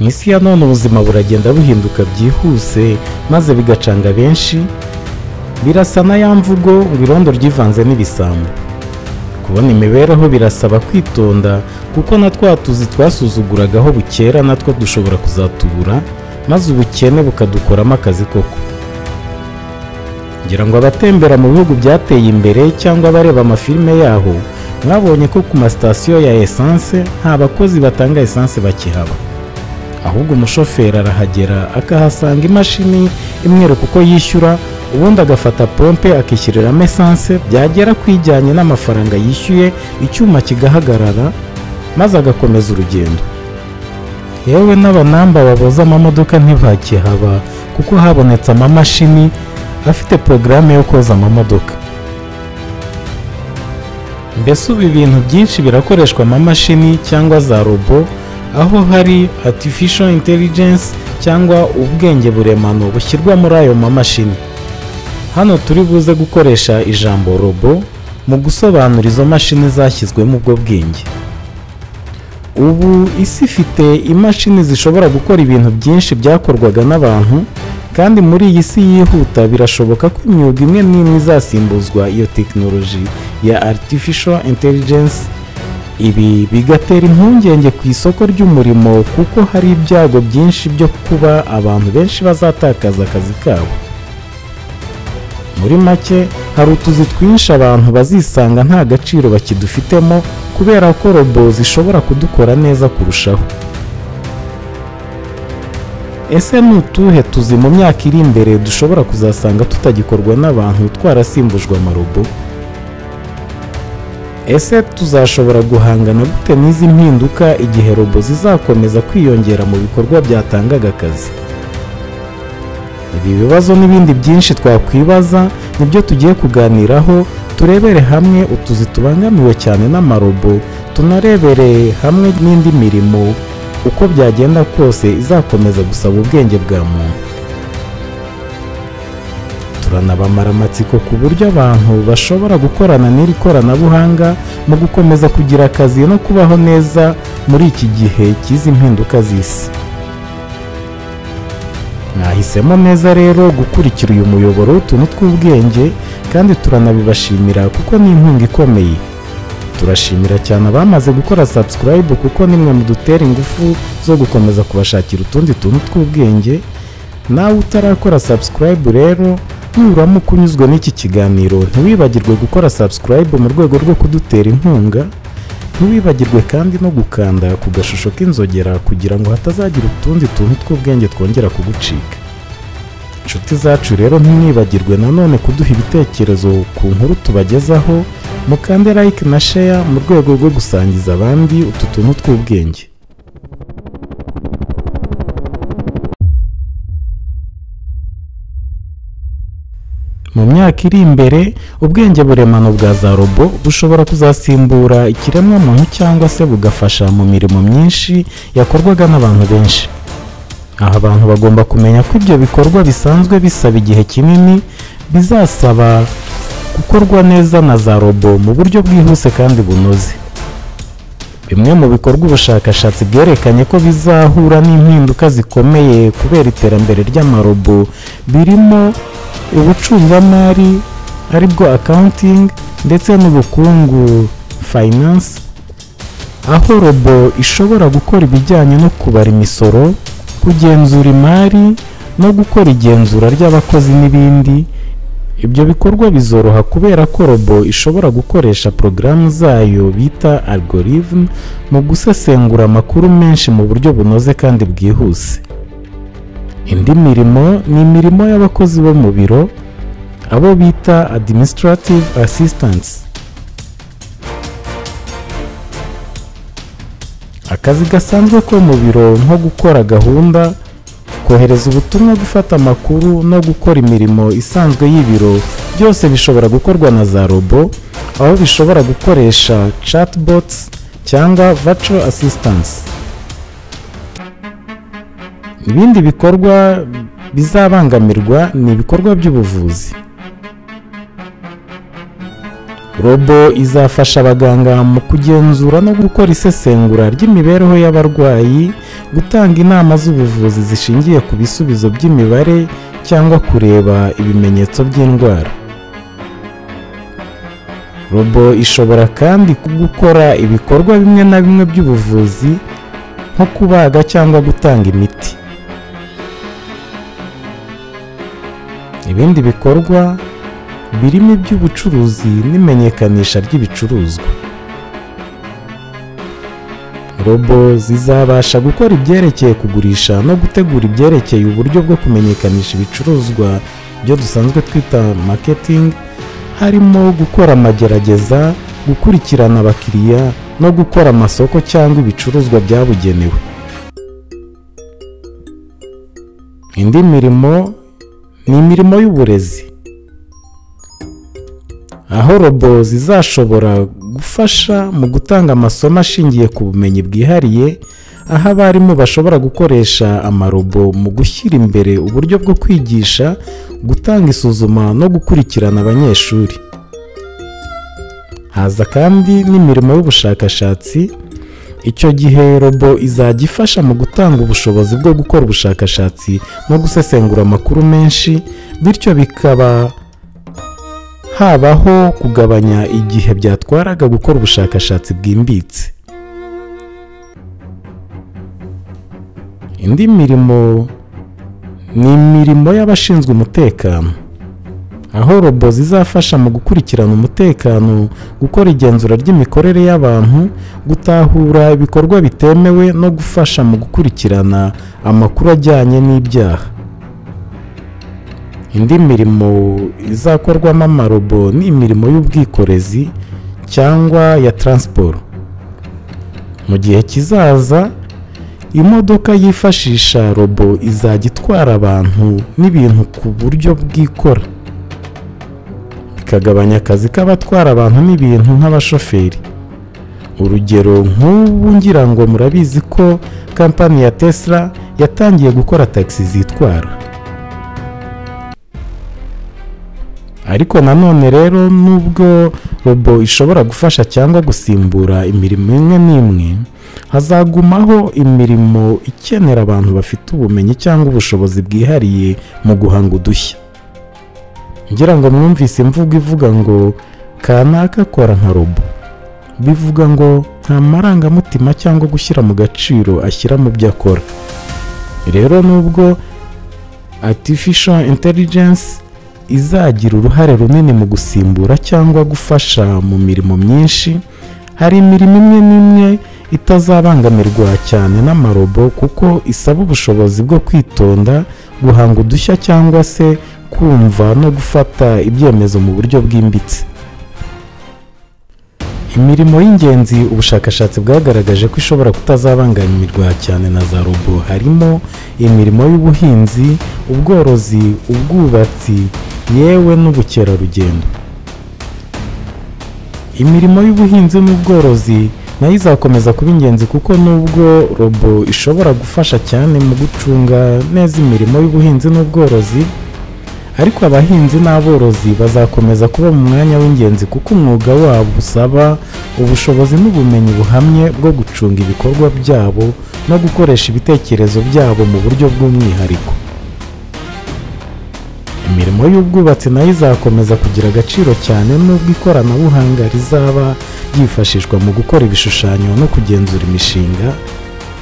Mw'isi ya none ubuzima buragenda buhinduka byihuse maze bigacanga benshi, birasa na ya mvugo ngo irondo ryivanze n'ibisambo. Kubona imibereho birasaba kwitonda kuko na twa tuzi twasuzuguragaho bukera natwo dushobora kuzatubura maze ubukene bukadukoramo akazi koko. Ngira ngo abatembera mu bihugu byateye imbere cyangwa abareba amafilime yaho mwabonye ko ku masitasiyo ya essence nta bakozi batanga essence bakihaba, ahubwo umushoferi arahagera akahasanga imashini imwereka uko yishyura, ubundi agafata pompe akishyiriramo essence, byagera kwijyanye n'amafaranga yishyuye icyuma kigahagarara maze agakomeza urugendo. Yewe n'abanamba baboza amamodoka ntibakihaba kuko habonetse amamashini afite porogaramu yo koza amamodoka. Mbese ubu ibintu byinshi birakoreshwa amamashini cyangwa za robo, aho hari artificial intelligence cyangwa ubwenge buremano bushyirwa muri ayo mamashini. Hano turi buze gukoresha ijambo robo mu gusobanura izo mashini zashyizwemo ubwo bwenge. Ubu isi ifite imashini zishobora gukora ibintu byinshi byakorwaga n'abantu, kandi muri iyi si yihuta birashoboka ko imyuga imwe n'imwe izasimbuzwa iyo tekinoloji ya artificial intelligence. Ibi bigatera impungenge ku isoko ry'umurimo kuko hari ibyago byinshi byo kuba abantu benshi bazatakaza akazi kabo. Muri make hari utuzi twinshi abantu bazisanga nta gaciro bakidufitemo kubera ko robo zishobora kudukora neza kurushaho. Ese ni utuhe tuzi mu myaka iri imbere dushobora kuzasanga tutagikorwa n'abantu twarasimbujwe amarobo? Ese tuzashobora guhangana gute n'izi mpinduka igihe robo zizakomeza kwiyongera mu bikorwa byatangaga akazi? Ibi bibazo n'ibindi byinshi twakwibaza nibyo tugiye kuganiraho, turebere hamwe utuzi tubangamiwe cyane n'amarobo, tunarebere hamwe n'indi mirimo uko byagenda kose izakomeza gusaba ubwenge bwa muntu. Turanabamara amatsiko ku buryo abantu bashobora gukorana n'iri koranabuhanga mu gukomeza kugira akazi no kubaho neza muri iki gihe cy'izi mpinduka z'isi. Mwahisemo neza rero gukurikira uyu muyoboro w'utuntu tw'ubwenge, kandi turanabibashimira kuko ni inkunga ikomeye. Turashimira cyane abamaze gukora subscribe kuko nimwe mudutera ingufu zo gukomeza kubashakira utundi tuntu tw'ubwenge. Nawe utarakora subscribe rero, nuramuka unyuzwe n'iki kiganiro ntiwibagirwe gukora subscribe mu rwego rwo kudutera inkunga. Ntiwibagirwe kandi no gukanda ku gashusho k'inzogera kugira ngo hatazagira utundi tuntu tw'ubwenge twongera kugucika. Inshuti zacu rero ntimwibagirwe nanone kuduha ibitekerezo ku nkuru tubagezaho, mukande like na share mu rwego rwo gusangiza abandi utu tuntu tw'ubwenge. Mu myaka iri imbere ubwenge buremano bwa za robo bushobora kuzasimbura ikiremwa muntu cyangwa se bugafasha mu mirimo myinshi yakorwaga n'abantu benshi. Aha abantu bagomba kumenya ko ibyo bikorwa bisanzwe bisaba igihe kinini, bizasaba gukorwa neza na za robo mu buryo bwihuse kandi bunoze. Bimwe mu bikorwa ubushakashatsi bwerekanye ko bizahura n'impinduka zikomeye kubera iterambere ry'amarobo birimo ubucungamari aribwo accounting ndetse n'ubukungu finance, aho robo ishobora gukora ibijyanye no kubara imisoro, kugenzura imari no gukora igenzura ry'abakozi n'ibindi. Ibyo bikorwa bizoroha kubera ko robo ishobora gukoresha porogaramu zayo bita algorithm mu gusesengura amakuru menshi mu buryo bunoze kandi bwihuse. Indi mirimo ni imirimo y'abakozi bo mu biro, abo bita administrative assistants. Akazi gasanzwe ko mu biro nko gukora gahunda, kohereza ubutumwa, gufata amakuru no gukora imirimo isanzwe y'ibiro byose bishobora gukorwa na za robo, aho bishobora gukoresha chatbots cyangwa virtual assistants. Ibindi bikorwa bizabangamirwa ni ibikorwa by'ubuvuzi. Robo izafasha abaganga mu kugenzura no gukora isesengura ry'imibereho y'abarwayi, gutanga inama z'ubuvuzi zishingiye ku bisubizo by'imibare cyangwa kureba ibimenyetso by'indwara. Robo ishobora kandi gukora ibikorwa bimwe na bimwe by'ubuvuzi nko kubaga cyangwa gutanga imiti. Ibindi bikorwa birimo iby'ubucuruzi n'imenyekanisha ry'ibicuruzwa. Robo zizabasha gukora ibyerekeye kugurisha no gutegura ibyerekeye uburyo bwo kumenyekanisha ibicuruzwa byo dusanzwe twita marketing, harimo gukora amagerageza, gukurikirana abakiriya no gukora amasoko cyangwa ibicuruzwa byabugenewe. Indi mirimo ni imirimo y'uburezi, aho robo zizashobora gufasha mu gutanga amasomo ashingiye ku bumenyi bwihariye, aho abarimu bashobora gukoresha amarobo mu gushyira imbere uburyo bwo kwigisha, gutanga isuzuma no gukurikirana abanyeshuri. Haza kandi n'imirimo y'ubushakashatsi. Icyo gihe robo izajya ifasha mu gutanga ubushobozi bwo gukora ubushakashatsi no gusesengura amakuru menshi, bityo bikaba habaho kugabanya igihe byatwaraga gukora ubushakashatsi bwimbitse. Indi mirimo ni imirimo y'abashinzwe umutekano, aho robo zizafasha mu gukurikirana umutekano, gukora igenzura ry'imikorere y'abantu, gutahura ibikorwa bitemewe no gufasha mu gukurikirana amakuru ajyanye n'ibyaha. Indi mirimo izakorwamo amarobo ni imirimo y'ubwikorezi cyangwa ya transport. Mu gihe kizaza, imodoka yifashisha robo izajya itwara abantu n'ibintu ku buryo bw'ikora, ikagabanya akazi k'abatwara abantu n'ibintu nk'abashoferi. Urugero nk'ubu ngira ngo murabizi ko kampani ya Tesla yatangiye gukora taxi zitwara. Ariko nanone rero, nubwo robo ishobora gufasha cyangwa gusimbura imirimo imwe n'imwe, hazagumaho imirimo ikenera abantu bafite ubumenyi cyangwa ubushobozi bwihariye mu guhanga udushya. Ngira ngo mwumvise imvugo ivuga ngo kanaka akora nka robo, bivuga ngo nta marangamutima cyangwa gushyira mu gaciro ashyira mu byo akora. Rero nubwo artificial intelligence izagira uruhare runini mu gusimbura cyangwa gufasha mu mirimo myinshi, hari imirimo imwe n'imwe itazabangamirwa cyane n'amarobo kuko isaba ubushobozi bwo kwitonda, guhanga udushya cyangwa se kumva no gufata ibyemezo mu buryo bwimbitse. Imirimo y'ingenzi ubushakashatsi bwagaragaje ko ishobora kutazabangamirwa cyane na za robo harimo imirimo y'ubuhinzi, ubworozi, ubwubatsi, yewe n'ubukerarugendo. Imirimo y'ubuhinzi n'ubworozi nayo izakomeza kuba ingenzi kuko nubwo robo ishobora gufasha cyane mu gucunga neza imirimo y'ubuhinzi n'ubworozi, ariko abahinzi n'aborozi bazakomeza kuba mu mwanya w'ingenzi kuko umwuga wabo usaba ubushobozi n'ubumenyi buhamye bwo gucunga ibikorwa byabo no gukoresha ibitekerezo byabo mu buryo bw'umwihariko. Imirimo y'ubwubatsi nayo izakomeza kugira agaciro cyane nubwo ikoranabuhanga rizaba ryifashishwa mu gukora ibishushanyo no kugenzura imishinga,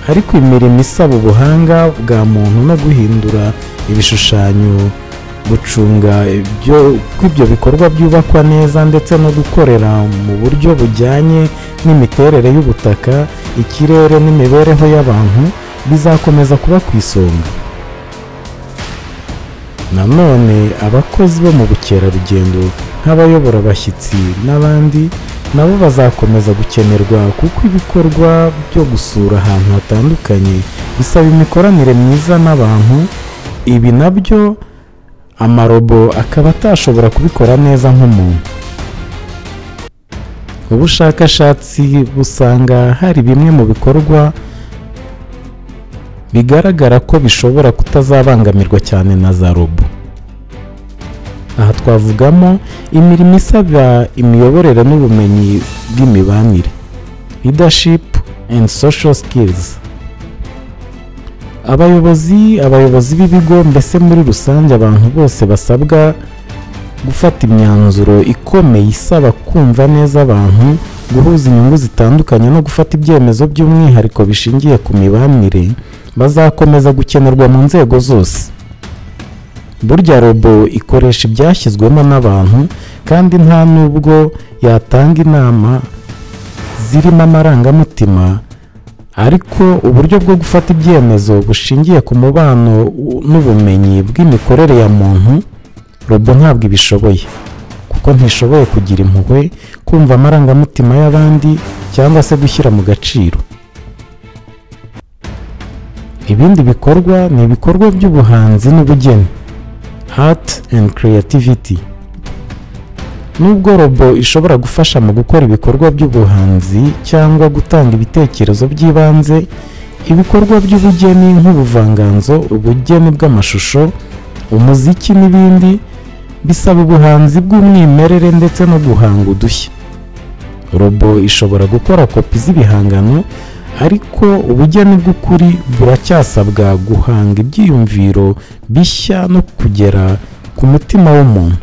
ariko imirimo isaba ubuhanga bwa muntu no guhindura ibishushanyo, gucunga ibyo bikorwa byubakwa neza ndetse no gukorera mu buryo bujyanye n'imiterere y'ubutaka, ikirere n'imibereho y'abantu bizakomeza kuba ku isonga. Nanone abakozi bo mu bukerarugendo nk'abayobora abashyitsi n'abandi nabo bazakomeza gukenerwa kuko ibikorwa byo gusura ahantu hatandukanye bisaba imikoranire myiza n'abantu. Ibi nabyo amarobo akaba atashobora kubikora neza nk'umuntu. Ubushakashatsi busanga hari bimwe mu bikorwa bigaragara ko bishobora kutazabangamirwa cyane na za robo. Aha twavugamo imirimo isaba imiyoborere n'ubumenyi bw'imibanire, leadership and social skills. abayobozi b'ibigo mbese muri rusange abantu bose basabwa gufata imyanzuro ikomeye isaba kumva neza abantu, guhuza inyungu zitandukanye no gufata ibyemezo by'umwihariko bishingiye ku mibanire bazakomeza gukenerwa mu nzego zose. Burya robo ikoresha ibyashyizwemo n'abantu kandi nta nubwo yatanga inama zirimo amarangamutima, ariko uburyo bwo gufata ibyemezo bushingiye ku mubano n'ubumenyi bw'imikorere ya muntu, robo ntabwo ibishoboye kuko ntishoboye kugira impuhwe, kumva amarangamutima y'abandi cyangwa se gushyira mu gaciro. Ibindi bikorwa ni ibikorwa by'ubuhanzi n'ubugeni, art and creativity. Nubwo robo ishobora gufasha mu gukora ibikorwa by'ubuhanzi cyangwa gutanga ibitekerezo by'ibanze, ibikorwa by'ubugeni nk'ubuvanganzo, ubugeni bw'amashusho, umuziki n'ibindi bisaba ubuhanzi bw'umwimerere ndetse no guhanga udushya. Robo ishobora gukora kopi z'ibihangano, ariko ubugeni bw'ukuri buracyasabwa guhanga ibyiyumviro bishya no kugera ku mutima w'umuntu.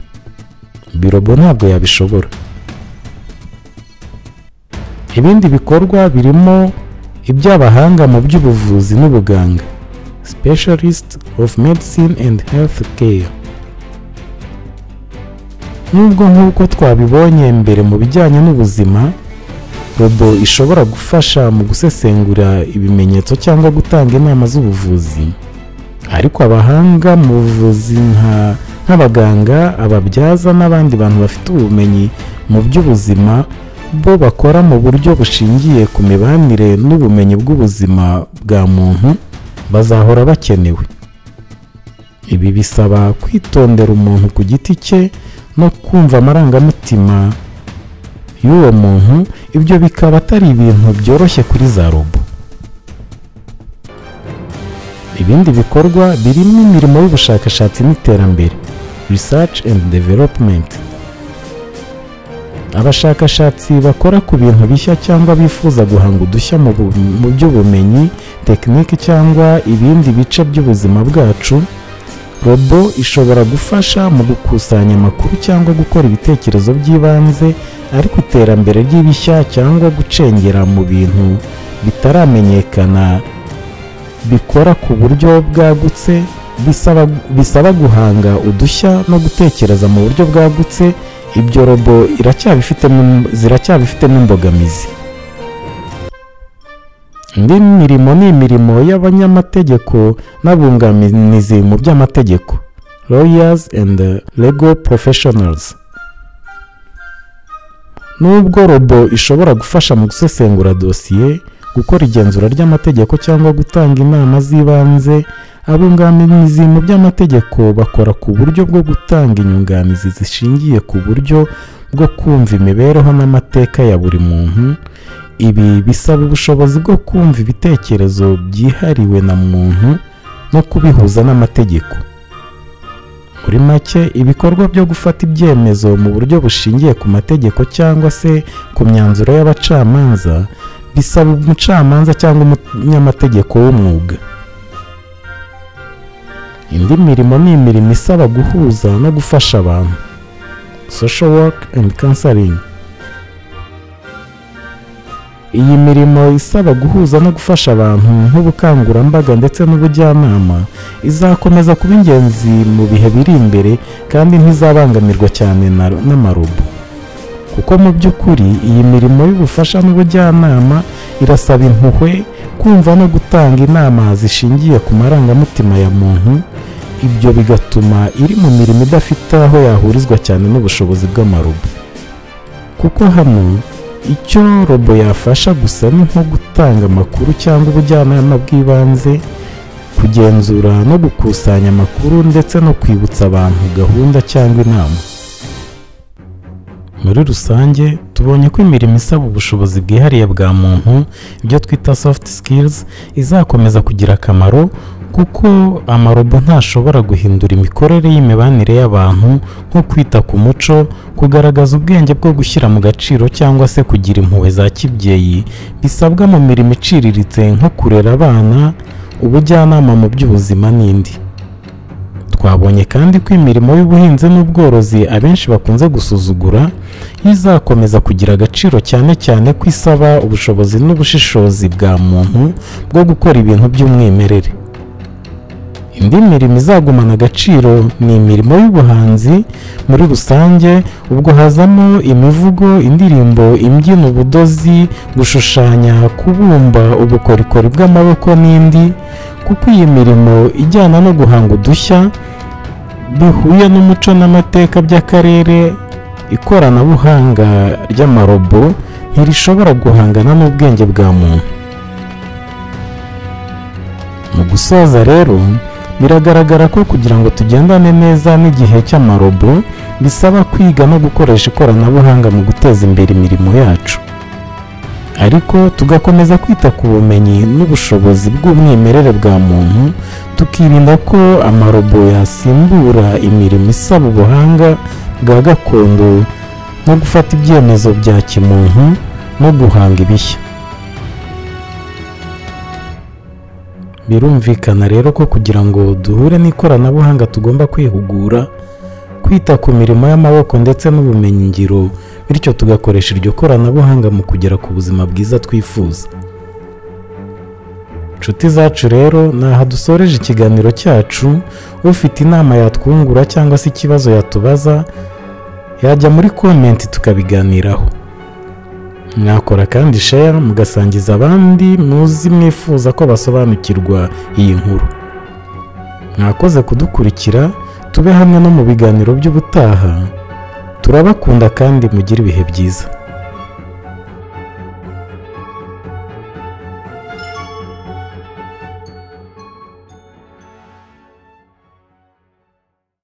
Robo ntabwo yabishobora. Ibindi bikorwa birimo iby'abahanga mu by'ubuvuzi n'ubuganga, specialist of medicine and health care. Nubwo nk'uko twabibonye mbere mu bijyanye n'ubuzima, robo ishobora gufasha mu gusesengura ibimenyetso cyangwa gutanga inama z'ubuvuzi, ariko abahanga mu buvuzi nk'abaganga, ababyaza n'abandi bantu bafite ubumenyi mu by'ubuzima bo bakora mu buryo bushingiye ku mibanire n'ubumenyi bw'ubuzima bwa muntu bazahora bakenewe. Ibi bisaba kwitondera umuntu ku giti cye no kumva amarangamutima y'uwo muntu, ibyo bikaba atari ibintu byoroshye kuri za robo. Ibindi bikorwa birimo imirimo y'ubushakashatsi n'iterambere, research and development. Abashakashatsi bakora ku bintu bishya cyangwa bifuza guhanga udushya mu by'ubumenyi, tekiniki cyangwa ibindi bice by'ubuzima bwacu, robo ishobora gufasha mu gukusanya amakuru cyangwa gukora ibitekerezo by'ibanze, ariko iterambere ry'ibishya cyangwa gucengera mu bintu bitaramenyekana bikora ku buryo bwagutse bisaba guhanga udushya no gutekereza mu buryo bwagutse. Ibyo robo ziracyabifitemo imbogamizi. Indi mirimo ni imirimo y'abanyamategeko n'abunganizi mu by'amategeko, lawyers and legal professionals. Nubwo robo ishobora gufasha mu gusesengura dosiye, gukora igenzura ry'amategeko cyangwa gutanga inama z'ibanze, abunganizi mu by'amategeko bakora ku buryo bwo gutanga inyunganizi zishingiye ku buryo bwo kumva imibereho n'amateka ya buri muntu. Ibi bisaba ubushobozi bwo kumva ibitekerezo byihariwe na muntu no kubihuza n'amategeko. Muri make, ibikorwa byo gufata ibyemezo mu buryo bushingiye ku mategeko cyangwa se ku myanzuro y'abacamanza bisaba umucamanza cyangwa umunyamategeko w'umwuga. Indi mirimo ni imirimo isaba guhuza no gufasha abantu, social work and counseling. Iyi mirimo isaba guhuza no gufasha abantu nk'ubukangurambaga ndetse n'ubujyanama izakomeza kuba ingenzi mu bihe biri imbere, kandi ntizabangamirwa cyane n'amarobo, kuko mu by'ukuri iyi mirimo y'ubufasha n'ubujyanama irasaba impuhwe, kumva no gutanga inama zishingiye ku marangamutima ya muntu. Ibyo bigatuma iri mu mirimo idafite aho yahurizwa cyane n'ubushobozi bw'amarobo, kuko hano icyo robo yafasha gusa ni nko gutanga amakuru cyangwa ubujyanama bw'ibanze, kugenzura no gukusanya amakuru ndetse no kwibutsa abantu gahunda cyangwa inama. Muri rusange tubonye ko imirimo isaba ubushobozi bwihariye bwa muntu, ibyo twita soft skills, izakomeza kugira akamaro, kuko amarobo ntashobora guhindura imikorere y'imibanire y'abantu, nko kwita ku muco, kugaragaza ubwenge bwo gushyira mu gaciro cyangwa se kugira impuhwe za kibyeyi bisabwa mu mirimo iciriritse, nko kurera abana, ubujyanama mu by'ubuzima n'indi. Twabonye kandi ko imirimo y'ubuhinzi n'ubworozi abenshi bakunze gusuzugura izakomeza kugira agaciro cyane cyane ko isaba ubushobozi n'ubushishozi bwa muntu bwo gukora ibintu by'umwimerere. Indi mirimo izagumana agaciro ni imirimo y'ubuhanzi muri rusange, ubwo hazamo imivugo, indirimbo, imbyino, ubudozi, gushushanya, kubumba, ubukorikori bw'amaboko n'indi, kuko iyi mirimo ijyana no guhanga udushya bihuye n'umuco n'amateka by'akarere. Ikoranabuhanga ry'amarobo ntirishobora guhangana n'ubwenge bwa muntu. Mu gusoza rero, biragaragara ko kugira ngo tugendane neza n'igihe cy'amarobo bisaba kwiga no gukoresha ikoranabuhanga mu guteza imbere imirimo yacu, ariko tugakomeza kwita ku bumenyi n'ubushobozi bw'umwimerere bwa muntu, tukirinda ko amarobo yasimbura imirimo isaba ubuhanga bwa gakondo no gufata ibyemezo bya kimuntu no guhanga ibishya. Birumvikana rero ko kugira ngo duhure n'ikoranabuhanga tugomba kwihugura, kwita ku mirimo y'amaboko ndetse n'ubumenyi ngiro, bityo tugakoresha iryo koranabuhanga mu kugera ku buzima bwiza twifuza. Inshuti zacu rero, naha dusoreje ikiganiro cyacu. Ufite inama yatwungura cyangwa se ikibazo yatubaza yajya muri comment tukabiganiraho. Mwakora kandi share mugasangiza abandi muzi mwifuza ko basobanukirwa iyi nkuru. Mwakoze kudukurikira, tube hamwe no mu biganiro by'ubutaha. Turabakunda kandi mugire ibihe byiza.